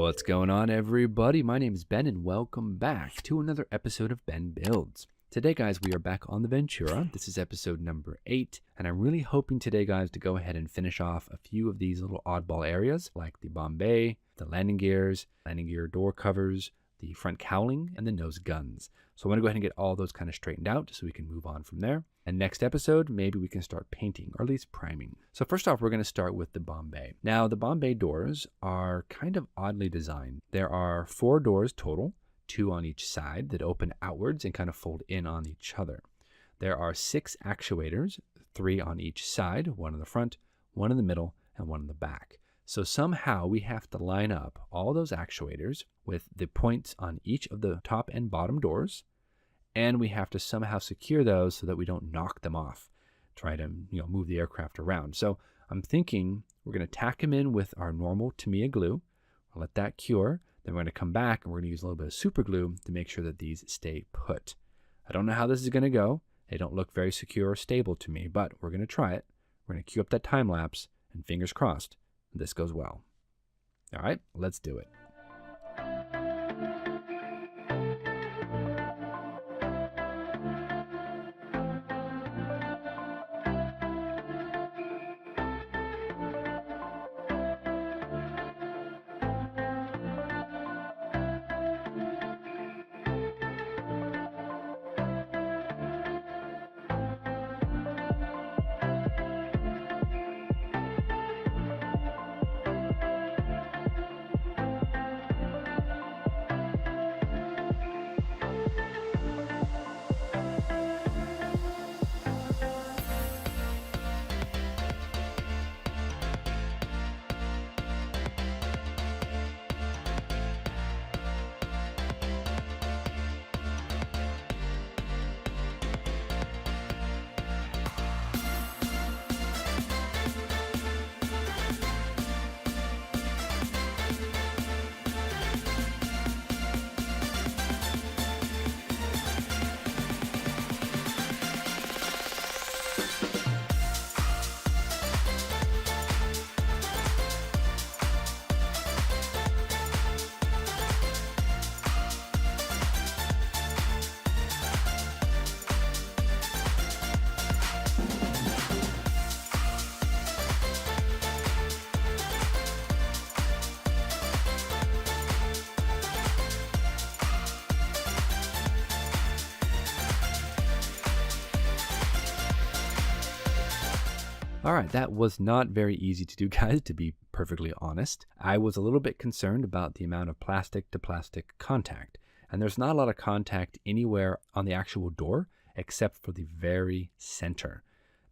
What's going on, everybody? My name is Ben and welcome back to another episode of Ben Builds. Today, guys, we are back on the Ventura. This is episode number 8, and I'm really hoping today, guys, to go ahead and finish off a few of these little oddball areas like the bomb bay, the landing gear door covers, the front cowling, and the nose guns. So I want to go ahead and get all those kind of straightened out so we can move on from there. And next episode, maybe we can start painting, or at least priming. So first off, we're going to start with the bomb bay. Now, the bomb bay doors are kind of oddly designed. There are 4 doors total, 2 on each side that open outwards and kind of fold in on each other. There are 6 actuators, 3 on each side, 1 in the front, 1 in the middle, and 1 in the back. So somehow we have to line up all those actuators with the points on each of the top and bottom doors, and we have to somehow secure those so that we don't knock them off, try to move the aircraft around. So I'm thinking we're going to tack them in with our normal Tamiya glue, we'll let that cure, then we're going to come back and we're going to use a little bit of super glue to make sure that these stay put. I don't know how this is going to go. They don't look very secure or stable to me, but we're going to try it. We're going to cue up that time lapse, and fingers crossed this goes well. All right, let's do it. All right, that was not very easy to do, guys, to be perfectly honest. I was a little bit concerned about the amount of plastic to plastic contact, and there's not a lot of contact anywhere on the actual door except for the very center.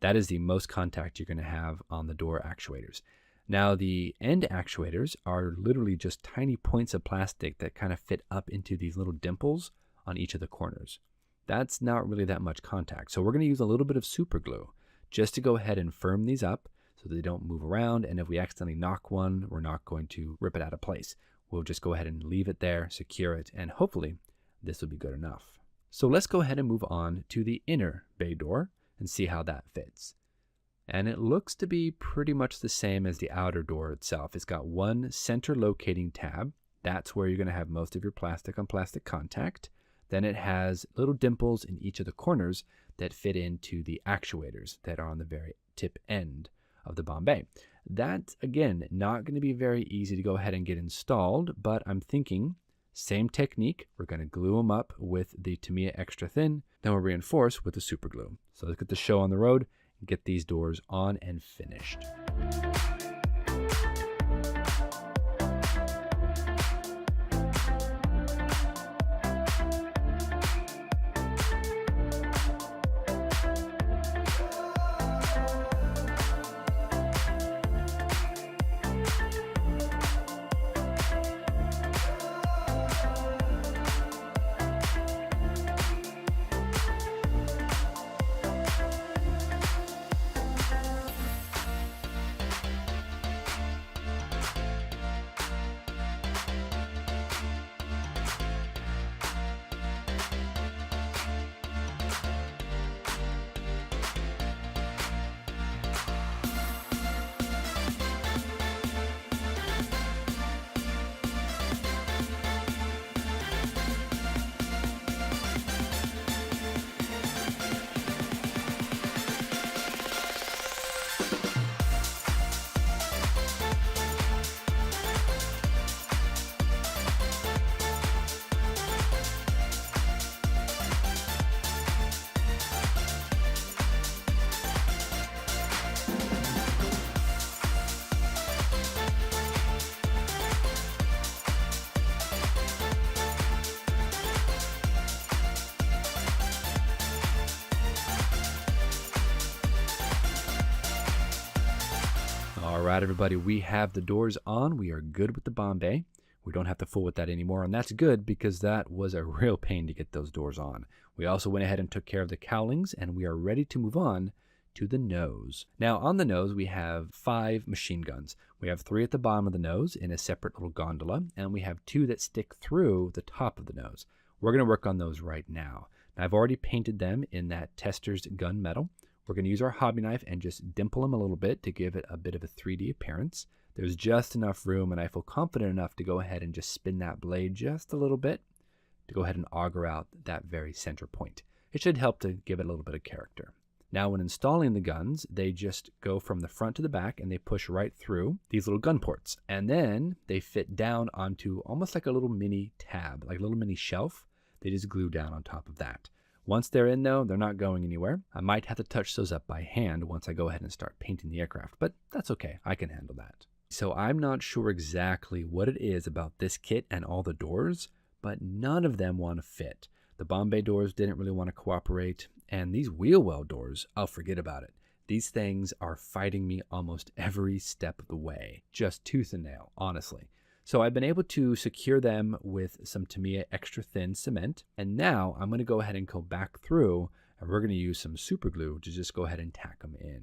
That is the most contact you're going to have on the door actuators. Now, the end actuators are literally just tiny points of plastic that kind of fit up into these little dimples on each of the corners. That's not really that much contact, so we're going to use a little bit of super glue just to go ahead and firm these up so they don't move around, and if we accidentally knock one, we're not going to rip it out of place. We'll just go ahead and leave it there, secure it, and hopefully this will be good enough. So let's go ahead and move on to the inner bay door and see how that fits. And it looks to be pretty much the same as the outer door itself. It's got one center locating tab. That's where you're going to have most of your plastic on plastic contact. Then it has little dimples in each of the corners that fit into the actuators that are on the very tip end of the bomb bay. That's, again, not going to be very easy to go ahead and get installed, but I'm thinking same technique. We're going to glue them up with the Tamiya Extra Thin, then we'll reinforce with the super glue. So let's get the show on the road and get these doors on and finished. All right, everybody, we have the doors on. We are good with the Bombay. We don't have to fool with that anymore, and that's good because that was a real pain to get those doors on. We also went ahead and took care of the cowlings, and we are ready to move on to the nose. Now, on the nose, we have 5 machine guns. We have 3 at the bottom of the nose in a separate little gondola, and we have 2 that stick through the top of the nose. We're going to work on those right now. Now, I've already painted them in that tester's gun metal. We're going to use our hobby knife and just dimple them a little bit to give it a bit of a 3D appearance. There's just enough room, and I feel confident enough to go ahead and just spin that blade just a little bit to go ahead and auger out that very center point. It should help to give it a little bit of character. Now, when installing the guns, they just go from the front to the back and they push right through these little gun ports. And then they fit down onto almost like a little mini tab, like a little mini shelf. They just glue down on top of that. Once they're in, though, they're not going anywhere. I might have to touch those up by hand once I go ahead and start painting the aircraft, but that's okay. I can handle that. So I'm not sure exactly what it is about this kit and all the doors, but none of them want to fit. The Bombay doors didn't really want to cooperate, and these wheel well doors, I'll forget about it. These things are fighting me almost every step of the way, just tooth and nail, honestly. So I've been able to secure them with some Tamiya extra thin cement, and now I'm going to go ahead and go back through, and we're going to use some super glue to just go ahead and tack them in.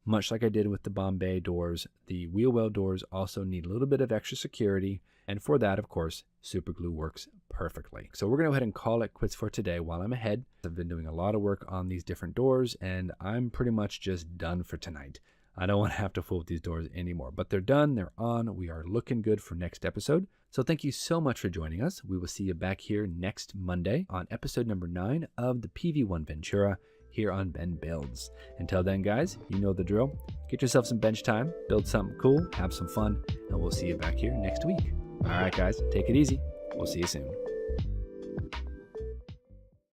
Much like I did with the Bombay doors, the wheel well doors also need a little bit of extra security, and for that, of course, super glue works perfectly. So we're going to go ahead and call it quits for today while I'm ahead. I've been doing a lot of work on these different doors, and I'm pretty much just done for tonight. I don't want to have to fool with these doors anymore, but they're done, they're on, we are looking good for next episode. So thank you so much for joining us. We will see you back here next Monday on episode number 9 of the PV-1 Ventura here on Ben Builds. Until then, guys, you know the drill. Get yourself some bench time, build something cool, have some fun, and we'll see you back here next week. All right, guys, take it easy. We'll see you soon.